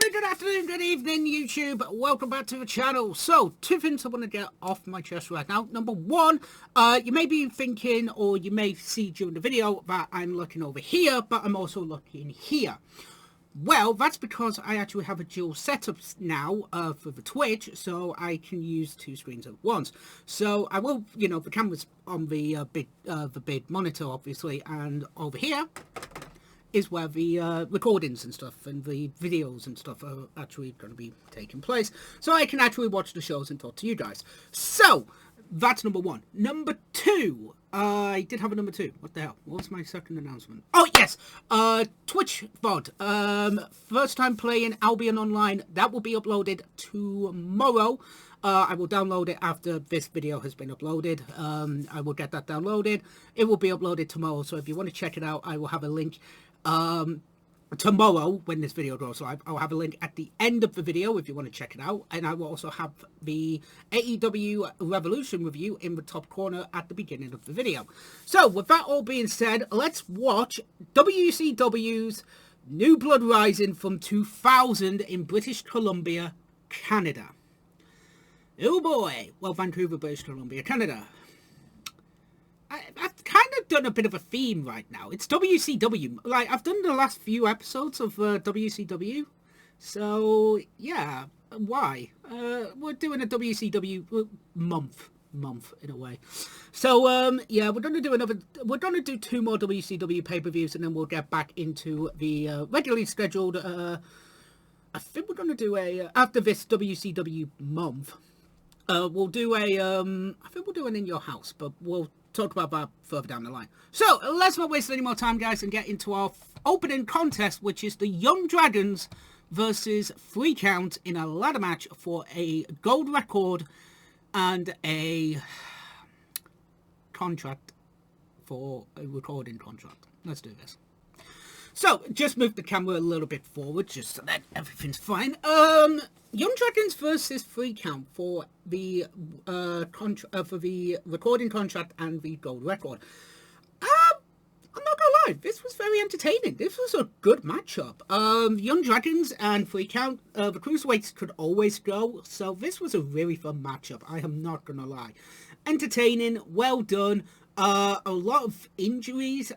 morning, good afternoon, good evening, YouTube. Welcome back to the channel. So, two things I want to get off my chest right now. Number one, you may be thinking, or you may see during the video, that I'm looking over here, but I'm also looking here. Well, that's because I actually have a dual setup now for the Twitch, so I can use two screens at once. So I will, the camera's on the big monitor, obviously, and over here is where the recordings and stuff and the videos and stuff are actually going to be taking place, so I can actually watch the shows and talk to you guys. So that's number one. Number two, I did have a number two. What the hell? What was my second announcement? Oh yes, Twitch VOD. First time playing Albion Online. That will be uploaded tomorrow. I will download it after this video has been uploaded. I will get that downloaded. It will be uploaded tomorrow, so if you want to check it out, I will have a link tomorrow when this video goes live. I'll have a link at the end of the video if you want to check it out, and I will also have the AEW Revolution review in the top corner at the beginning of the video. So with that all being said, let's watch WCW's New Blood Rising from 2000 in British Columbia, Canada. Oh boy. Well, Vancouver, British Columbia, Canada. I've kind of done a bit of a theme right now. It's WCW. Like, I've done the last few episodes of WCW. So, yeah. Why? We're doing a WCW month in a way. So, yeah, we're going to do two more WCW pay-per-views, and then we'll get back into the regularly scheduled, I think we're going to do a, after this WCW month, we'll do a, I think we'll do an In Your House, but we'll talk about that further down the line. So, let's not waste any more time, guys, and get into our opening contest, which is the Young Dragons versus 3 Count in a ladder match for a gold record and a contract for a recording contract. Let's do this. So, just move the camera a little bit forward, just so that everything's fine. Young Dragons versus 3 Count for the recording contract and the gold record. I'm not gonna lie, this was very entertaining. This was a good matchup. Young Dragons and 3 Count, the cruiserweights could always go, so this was a really fun matchup. I am not gonna lie. Entertaining, well done. A lot of injuries.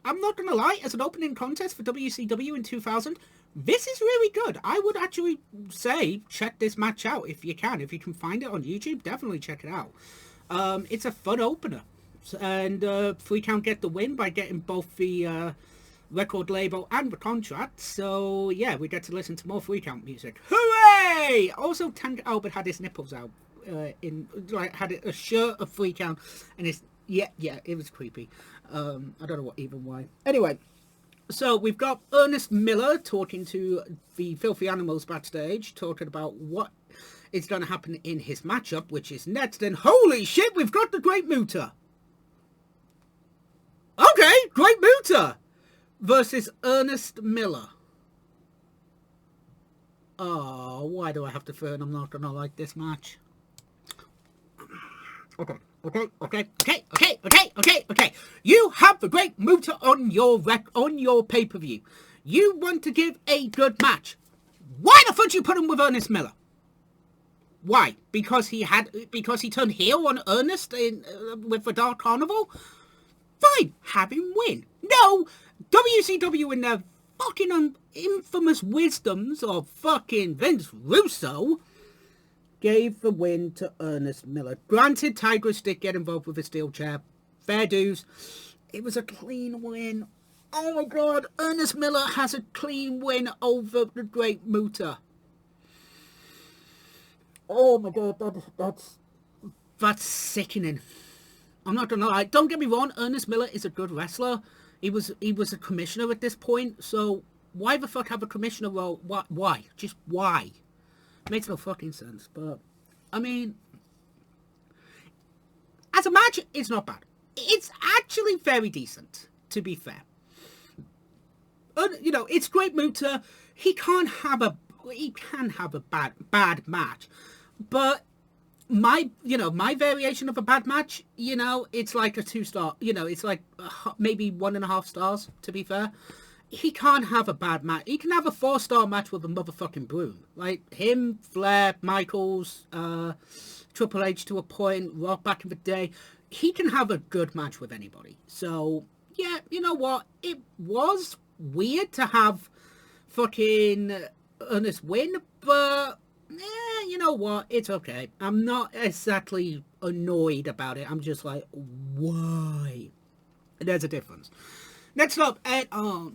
I'm not going to lie, as an opening contest for WCW in 2000, this is really good. I would actually say check this match out if you can. If you can find it on YouTube, definitely check it out. It's a fun opener. And 3 Count get the win by getting both the record label and the contract. So, yeah, we get to listen to more 3 Count music. Hooray! Also, Tank Albert had his nipples out. Had a shirt of 3 Count, and his... Yeah, it was creepy. I don't know why. Anyway, so we've got Ernest Miller talking to the Filthy Animals backstage, talking about what is going to happen in his matchup, which is next. And holy shit, we've got the Great Muta. Okay, Great Muta versus Ernest Miller. Oh, why do I have to feel I'm not going to like this match? Okay. You have the Great Muta on your pay-per-view. You want to give a good match. Why the fuck did you put him with Ernest Miller? Why? Because he turned heel on Ernest with the Dark Carnival? Fine, have him win. No, WCW in their fucking infamous wisdoms of fucking Vince Russo gave the win to Ernest Miller. Granted, Tigress did get involved with a steel chair. Fair dues. It was a clean win. Oh my god, Ernest Miller has a clean win over the Great Muta. Oh my god, that's sickening. I'm not gonna lie. Don't get me wrong, Ernest Miller is a good wrestler. He was a commissioner at this point, so why the fuck have a commissioner role? Why? Just why? Makes no fucking sense, but I mean, as a match, it's not bad. It's actually very decent, to be fair. It's Great Muta. He can have a bad match, but my variation of a bad match, it's like a 2-star. It's like maybe 1.5 stars. To be fair, he can't have a bad match. He can have a 4-star match with a motherfucking broom. Like him, Flair, Michaels, Triple H to a point, Rock back in the day. He can have a good match with anybody. So, yeah, you know what? It was weird to have fucking Ernest win, but you know what? It's okay. I'm not exactly annoyed about it. I'm just like, why? There's a difference. Next up, Ed. Oh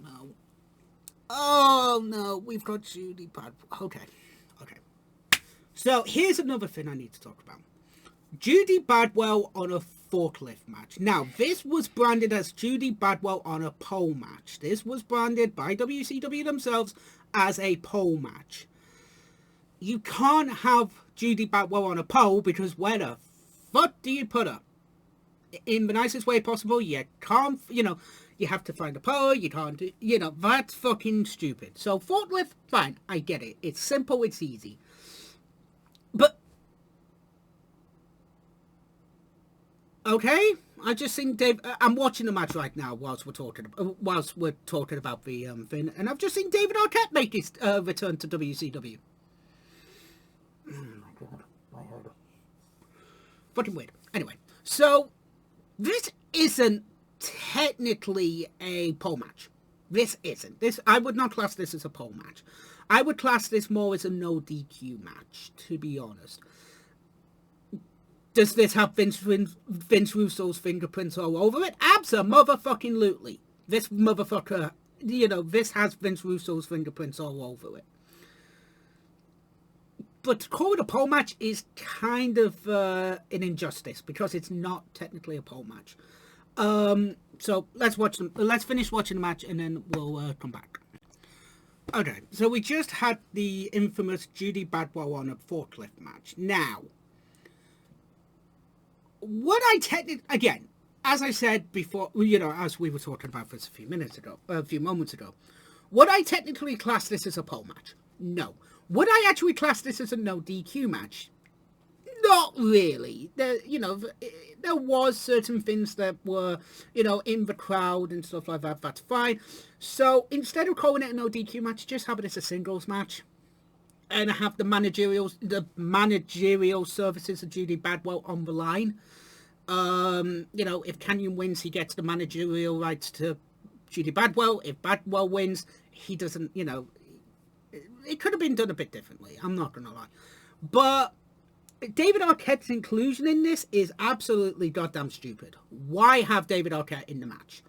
no, we've got Judy Bad. Okay. So here's another thing I need to talk about. Judy Badwell on a forklift match. Now, this was branded as Judy Badwell on a pole match. This was branded by WCW themselves as a pole match. You can't have Judy Badwell on a pole because where the fuck do you put her? In the nicest way possible, you can't, you have to find a pole, you can't do, that's fucking stupid. So forklift, fine, I get it. It's simple, it's easy. But, okay, I just think Dave, I'm watching the match right now whilst we're talking about the thing, and I've just seen David Arquette make his return to WCW. Oh my god, my head. Fucking weird. Anyway, so this isn't technically a pole match. This isn't. I would not class this as a pole match. I would class this more as a no DQ match, to be honest. Does this have Vince Russo's fingerprints all over it? Abso-motherfucking-lutely. This motherfucker, this has Vince Russo's fingerprints all over it. But to call it a pole match is kind of an injustice because it's not technically a pole match. So let's finish watching the match and then we'll come back. Okay, so we just had the infamous Judy Badwell on a forklift match. Now, what I technically, again, as I said before, as we were talking about this a few moments ago, would I technically class this as a pole match? No. Would I actually class this as a no DQ match? Not really. There was certain things that were, in the crowd and stuff like that. That's fine. So instead of calling it a no DQ match, just have it as a singles match, and have the managerial services of Judy Badwell on the line. If Kanyon wins, he gets the managerial rights to Judy Badwell. If Badwell wins, he doesn't. It could have been done a bit differently. I'm not gonna lie, but David Arquette's inclusion in this is absolutely goddamn stupid. Why have David Arquette in the match?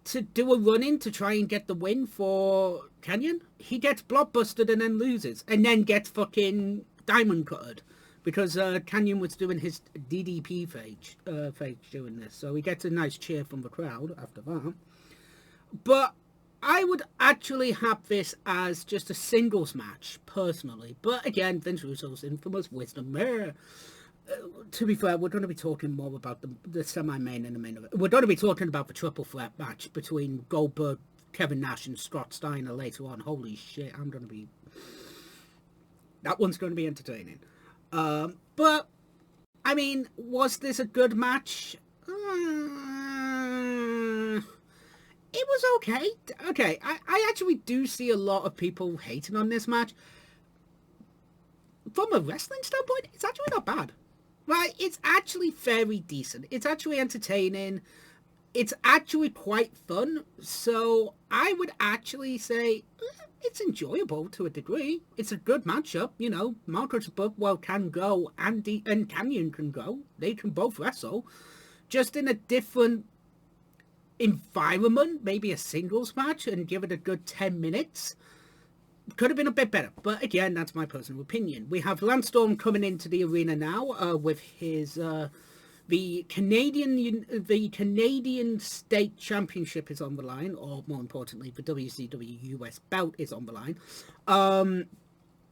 To do a run-in to try and get the win for Kanyon? He gets blockbusted and then loses. And then gets fucking diamond cutted. Because Kanyon was doing his DDP phase doing this. So he gets a nice cheer from the crowd after that. But I would actually have this as just a singles match, personally. But again, Vince Russo's infamous wisdom. To be fair, we're going to be talking more about the semi-main in a minute. We're going to be talking about the triple threat match between Goldberg, Kevin Nash, and Scott Steiner later on. Holy shit, that one's going to be entertaining. But, I mean, was this a good match? It was okay. Okay, I actually do see a lot of people hating on this match. From a wrestling standpoint, it's actually not bad. Right? It's actually very decent. It's actually entertaining. It's actually quite fun. So I would actually say it's enjoyable to a degree. It's a good matchup. Marcus Buckwell can go and Kanyon can go. They can both wrestle. Just in a different environment, maybe a singles match, and give it a good 10 minutes. Could have been a bit better, but again, that's my personal opinion. We have Lance Storm coming into the arena now with his the Canadian State Championship is on the line, or more importantly, the WCW US belt is on the line.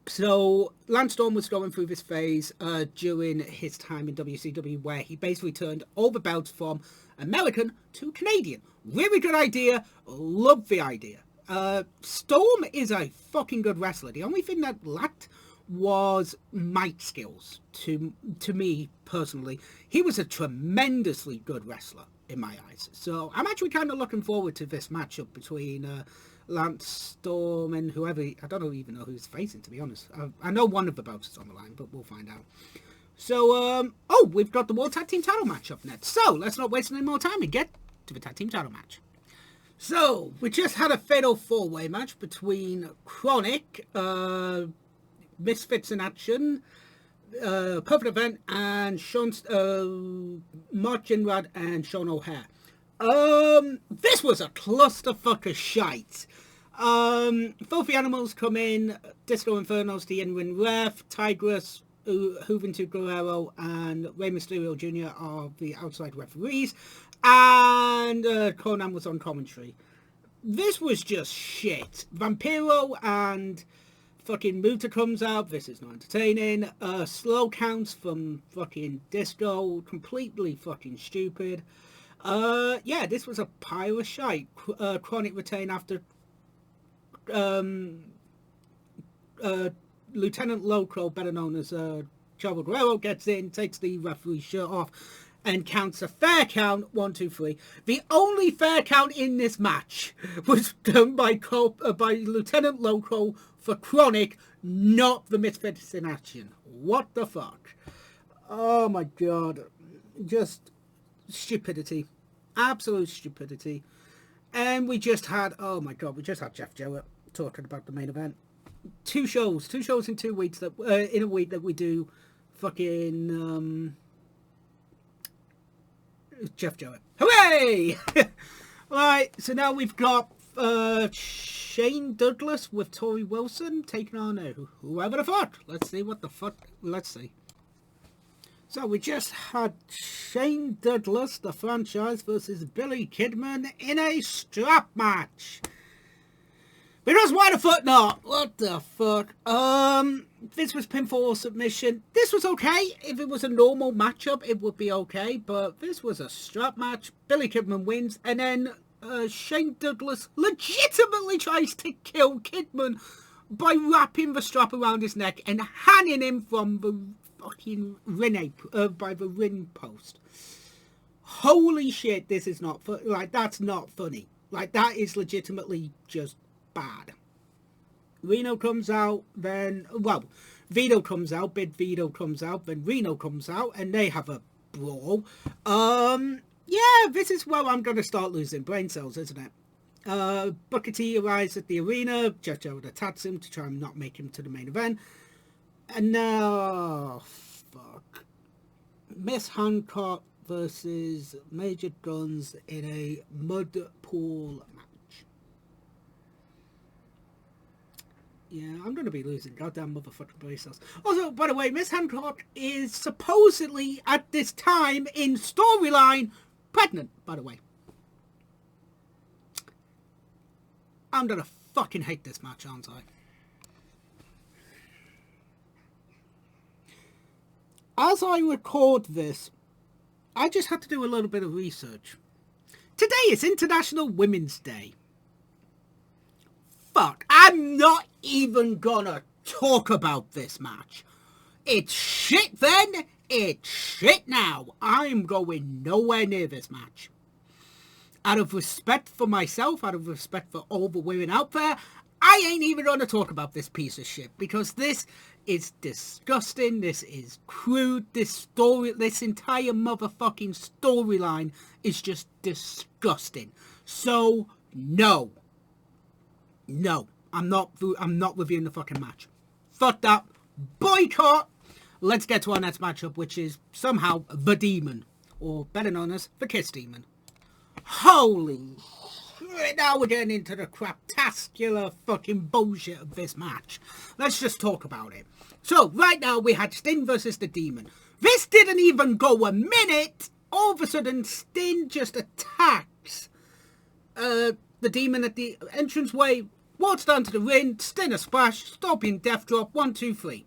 So Lance Storm was going through this phase during his time in WCW, where he basically turned all the belts from American to Canadian. Really good idea. Love the idea. Storm is a fucking good wrestler. The only thing that lacked was mic skills to me personally. He was a tremendously good wrestler. in my eyes. So I'm actually kind of looking forward to this matchup between Lance Storm and whoever. I don't even know who's facing, to be honest. I know one of the belts is on the line, but we'll find out. So, we've got the World Tag Team title match up next. So, let's not waste any more time and get to the Tag Team title match. So, we just had a fatal four-way match between Chronic, Misfits in Action, Perfect Event, and Mark Jinrad and Sean O'Haire. This was a clusterfuck of shite. Filthy Animals come in, Disco Inferno's the in-ring ref, Tigress, Juventud Guerrero, and Rey Mysterio Jr. are the outside referees, and Conan was on commentary. This was just shit. Vampiro and fucking Muta comes out. This is not entertaining. Slow counts from fucking Disco. Completely fucking stupid. Yeah, this was a pile of shite. Chronic retain after Lieutenant Loco, better known as Chavo Guerrero, gets in, takes the referee's shirt off, and counts a fair count, 1, 2, 3. The only fair count in this match was done by Lieutenant Loco for Chronic, not the Misfits in Action. What the fuck? Oh my god. Just stupidity. Absolute stupidity. And we just had, oh my god, we just had Jeff Jarrett talking about the main event. Two shows in 2 weeks, that in a week that we do fucking Jeff Jarrett. Hooray! Right, so now we've got Shane Douglas with Tori Wilson taking on whoever the fuck. Let's see what the fuck. Let's see. So we just had Shane Douglas, the franchise, versus Billy Kidman in a strap match. Because why the fuck not? What the fuck? This was pinfall submission. This was okay. If it was a normal matchup, it would be okay. But this was a strap match. Billy Kidman wins. And then Shane Douglas legitimately tries to kill Kidman by wrapping the strap around his neck and hanging him from the fucking ring, by the ring post. Holy shit, this is not like, that's not funny. Like, that is legitimately just bad. Reno comes out, then, well, Vito comes out, Big Vito comes out, then Reno comes out, and they have a brawl. Yeah, this is where I'm going to start losing brain cells, isn't it? Booker T arrives at the arena, Jeff Jarrett attacks him to try and not make him to the main event. And now, oh, fuck. Miss Hancock versus Major Guns in a mud pool match. Yeah, I'm going to be losing goddamn motherfucking brain cells. Also, by the way, Miss Hancock is supposedly, at this time, in storyline, pregnant, by the way. I'm going to fucking hate this match, aren't I? As I record this, I just had to do a little bit of research. Today is International Women's Day. Fuck, I'm not even gonna talk about this match. It's shit then, it's shit now. I'm going nowhere near this match. Out of respect for myself, out of respect for all the women out there, I ain't even gonna talk about this piece of shit, because this is disgusting, this is crude, this entire motherfucking storyline is just disgusting. So, no, I'm not reviewing the fucking match. Fuck that. Boycott. Let's get to our next matchup, which is somehow the Demon, or better known as the Kiss Demon. Holy shit, now we're getting into the craptascular fucking bullshit of this match. Let's just talk about it. So, right now we had Sting versus the Demon. This didn't even go a minute. All of a sudden, Sting just attacks the Demon at the entranceway, walks down to the ring, Sting a splash, stopping death drop, 1, 2, 3.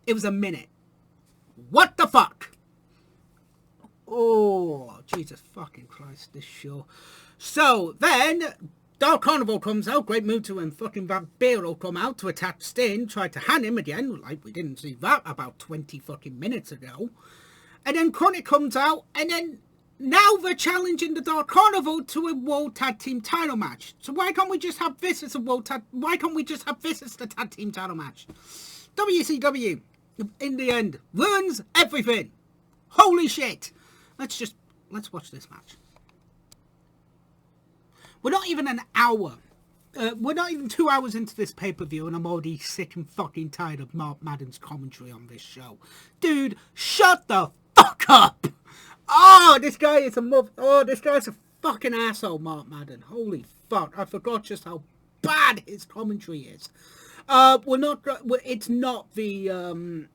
It was a minute. What the fuck? Oh, Jesus fucking Christ, this show. So, then, Dark Carnival comes out, Great Muta and fucking Vampiro come out to attack Sting, try to hand him again, like we didn't see that about 20 fucking minutes ago. And then Chronic comes out, and then Now they're challenging the Dark Carnival to a World Tag Team title match. So why can't we just have this as a why can't we just have this as the Tag Team title match? WCW, in the end, ruins everything. Holy shit. Let's watch this match. We're not even an hour. We're not even 2 hours into this pay-per-view and I'm already sick and fucking tired of Mark Madden's commentary on this show. Dude, shut the fuck up! Oh, this guy is this guy's a fucking asshole, Mark Madden. Holy fuck, I forgot just how bad his commentary is. It's not the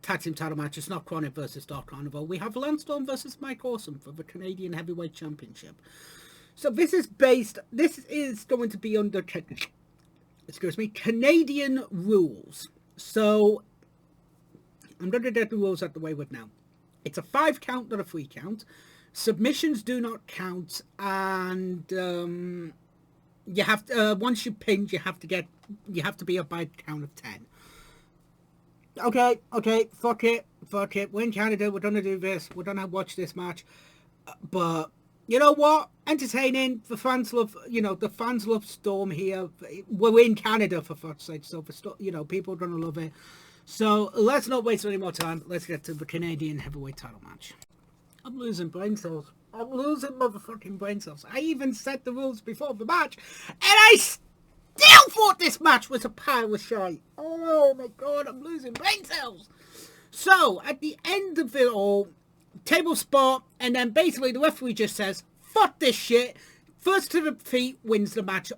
tag team title match. It's not Chronic versus Dark Carnival. We have Lance Storm versus Mike Awesome for the Canadian Heavyweight Championship. So this is going to be under, Canadian rules. So I'm going to get the rules out the way with now. It's a 5 count, not a 3 count. Submissions do not count, and you have to, once you pinned, you have to be up by a count of 10. Okay, fuck it. We're in Canada. We're gonna do this. We're gonna watch this match, but you know what? Entertaining. The fans love. The fans love Storm here. We're in Canada, for fuck's sake. So people are gonna love it. So let's not waste any more time. Let's get to the Canadian Heavyweight title match. I'm losing brain cells. I'm losing motherfucking brain cells. I even set the rules before the match, and I still thought this match was a pile of shite. Oh my god, I'm losing brain cells. So at the end of it all, table spot, and then basically the referee just says, "Fuck this shit. First to the feet wins the match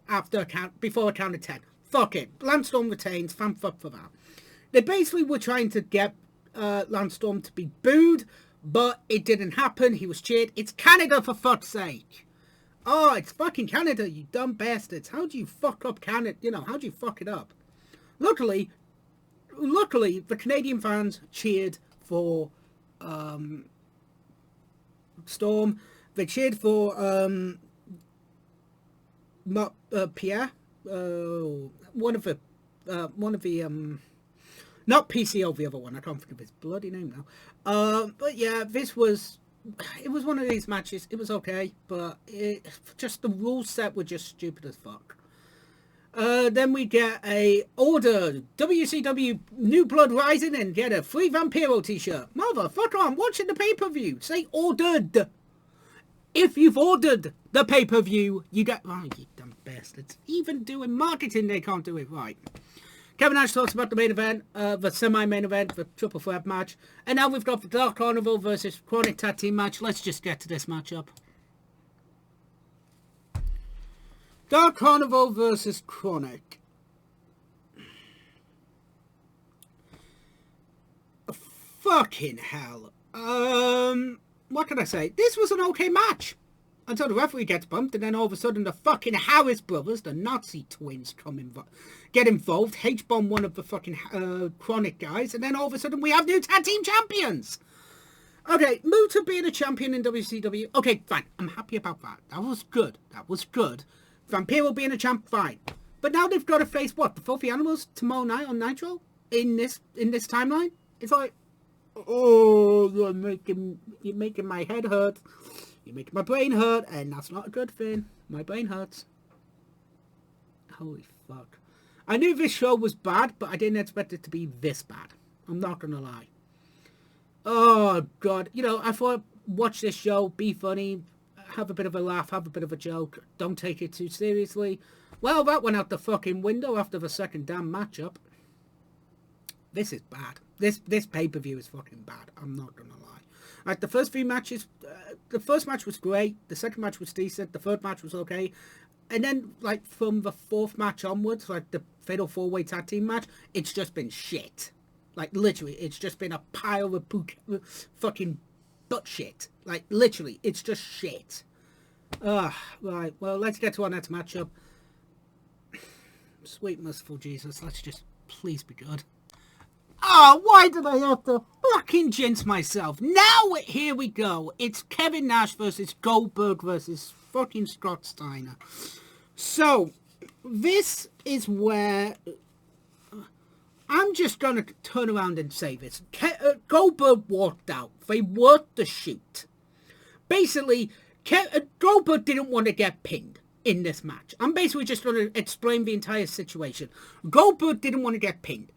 before a count of 10. Fuck it. Lance Storm retains. Fan fuck for that." They basically were trying to get Lance Storm to be booed, but it didn't happen. He was cheered. It's Canada, for fuck's sake. Oh, it's fucking Canada, you dumb bastards. How do you fuck up Canada? How do you fuck it up? Luckily, the Canadian fans cheered for Storm. They cheered for Pierre. One of the not PCO, the other one. I can't think of his bloody name now. But yeah, it was one of these matches. It was okay, but just the rule set were just stupid as fuck. Then we get a order. WCW New Blood Rising and get a free Vampiro t-shirt. Motherfucker, I'm watching the pay-per-view. Say ordered. If you've ordered the pay-per-view, you get... Oh, you dumb bastards. Even doing marketing, they can't do it right. Kevin Nash talks about the main event, the semi-main event, the triple threat match. And now we've got the Dark Carnival versus Chronic Tag Team match. Let's just get to this matchup. Dark Carnival versus Chronic. Fucking hell. What can I say? This was an okay match. Until the referee gets bumped, and then all of a sudden the fucking Harris brothers, the Nazi twins, get involved, H-bomb one of the fucking Chronic guys, and then all of a sudden we have new tag team champions. Okay, Muta being a champion in WCW, okay, fine, I'm happy about that. That was good. Vampiro being a champ, fine. But now they've got to face what? The Filthy Animals tomorrow night on Nitro? In this timeline? It's like, oh, you're making my head hurt. You're making my brain hurt, and that's not a good thing. My brain hurts. Holy fuck. I knew this show was bad, but I didn't expect it to be this bad. I'm not gonna lie. Oh, God. I thought, watch this show, be funny, have a bit of a laugh, have a bit of a joke, don't take it too seriously. Well, that went out the fucking window after the second damn matchup. This is bad. This pay-per-view is fucking bad. I'm not gonna lie. Like, the first few matches, the first match was great, the second match was decent, the third match was okay, and then, like, from the fourth match onwards, like, the Fatal 4-Way Tag Team match, it's just been shit. Like, literally, it's just been a pile of fucking butt shit. Like, literally, it's just shit. Right, well, let's get to our next matchup. Sweet merciful Jesus, let's just please be good. Oh, why did I have to fucking jinx myself? Now, here we go. It's Kevin Nash versus Goldberg versus fucking Scott Steiner. So, this is where... I'm just going to turn around and say this. Goldberg walked out. They worked the shoot. basically, Goldberg didn't want to get pinned in this match. I'm basically just going to explain the entire situation. Goldberg didn't want to get pinned.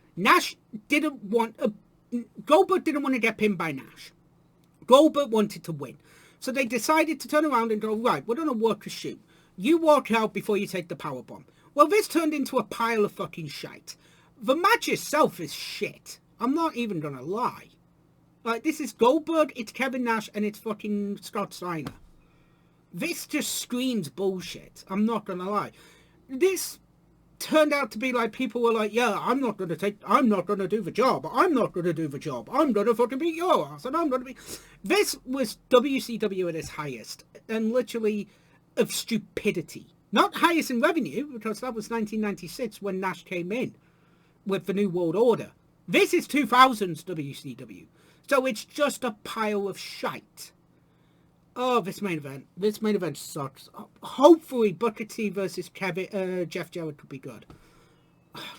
Goldberg didn't want to get pinned by Nash. Goldberg wanted to win. So they decided to turn around and go, right, we're going to work a shoot. You walk out before you take the powerbomb. Well, this turned into a pile of fucking shite. The match itself is shit. I'm not even going to lie. Like, this is Goldberg, it's Kevin Nash, and it's fucking Scott Steiner. This just screams bullshit. I'm not going to lie. This turned out to be like, people were like, yeah, I'm not going to do the job. I'm not going to do the job. I'm going to fucking beat your ass. And I'm going to be... This was WCW at its highest. And literally of stupidity. Not highest in revenue, because that was 1996 when Nash came in with the New World Order. This is 2000's WCW. So it's just a pile of shite. Oh, this main event sucks. Hopefully Booker T versus Jeff Jarrett could be good.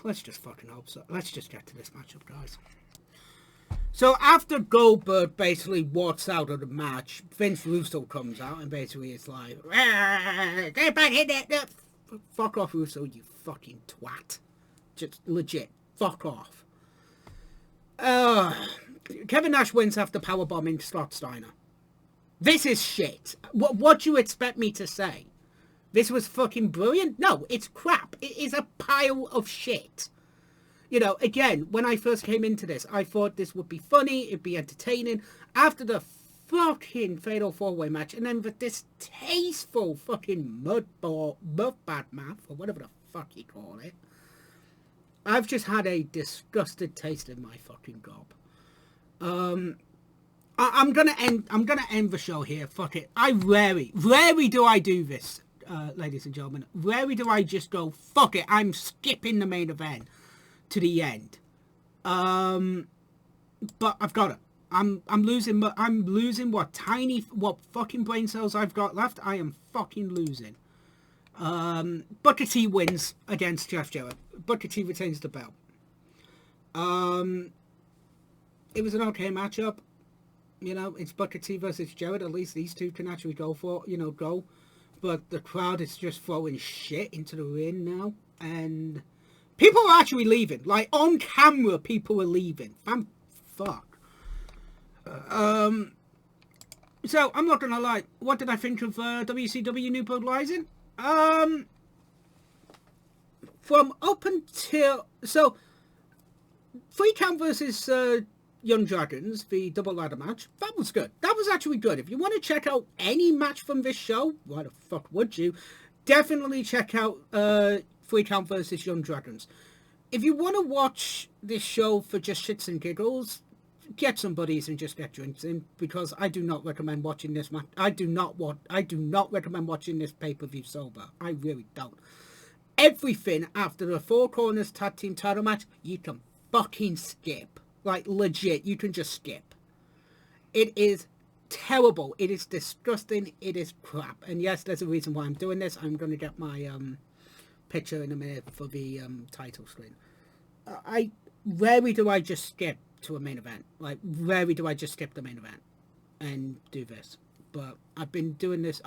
Let's just fucking hope so. Let's just get to this matchup, guys. So after Goldberg basically walks out of the match, Vince Russo comes out and basically is like, get back in there. Fuck off, Russo, you fucking twat. Just legit, fuck off. Kevin Nash wins after powerbombing Scott Steiner. This is shit. What do you expect me to say? This was fucking brilliant? No, it's crap. It is a pile of shit. You know, again, when I first came into this, I thought this would be funny, it'd be entertaining. After the fucking Fatal 4-Way match, and then the distasteful fucking mudbad match, or whatever the fuck you call it, I've just had a disgusted taste in my fucking gob. I'm gonna end the show here. Fuck it. I rarely do I do this, ladies and gentlemen. Rarely do I just go, fuck it, I'm skipping the main event to the end. But I've got it. I'm losing what fucking brain cells I've got left. I am fucking losing. Booker T wins against Jeff Jarrett. Booker T retains the belt. It was an okay matchup. You know, it's Booker T versus Jarrett. At least these two can actually go. But the crowd is just throwing shit into the ring now. And people are actually leaving. Like, on camera, people are leaving. Fuck. So, I'm not gonna lie. What did I think of WCW New Blood Rising? From up until... So, 3 Count versus Young Dragons, the double ladder match, that was good. That was actually good. If you want to check out any match from this show, why the fuck would you? Definitely check out 3 Count versus Young Dragons. If you want to watch this show for just shits and giggles, get some buddies and just get drinks in, because I do not recommend watching this match. I do not recommend watching this pay-per-view sober. I really don't. Everything after the Four Corners Tag Team title match, you can fucking skip. Like, legit, you can just skip. It is terrible. It is disgusting. It is crap. And yes, there's a reason why I'm doing this. I'm going to get my picture in a minute for the title screen. Rarely do I just skip to a main event. Like, rarely do I just skip the main event and do this. But I've been doing this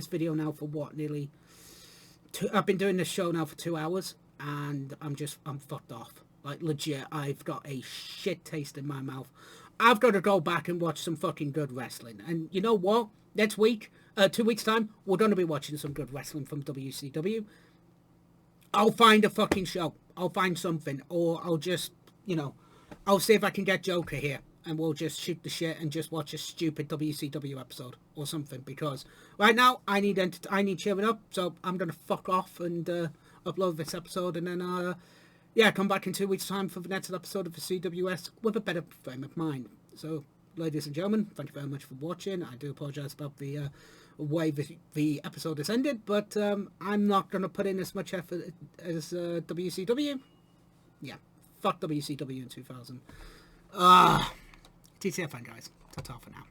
video now for what, I've been doing this show now for 2 hours, and I'm fucked off. Like, legit, I've got a shit taste in my mouth. I've got to go back and watch some fucking good wrestling. And you know what? Next week, 2 weeks' time, we're going to be watching some good wrestling from WCW. I'll find a fucking show. I'll find something. Or I'll just, I'll see if I can get Joker here. And we'll just shoot the shit and just watch a stupid WCW episode or something. Because right now, I need cheering up. So I'm going to fuck off and upload this episode. And then... come back in 2 weeks' time for the next episode of the CWS with a better frame of mind. So, ladies and gentlemen, thank you very much for watching. I do apologise about the way the episode has ended, but I'm not going to put in as much effort as WCW. Yeah, fuck WCW in 2000. TCFN, guys. Ta-ta for now.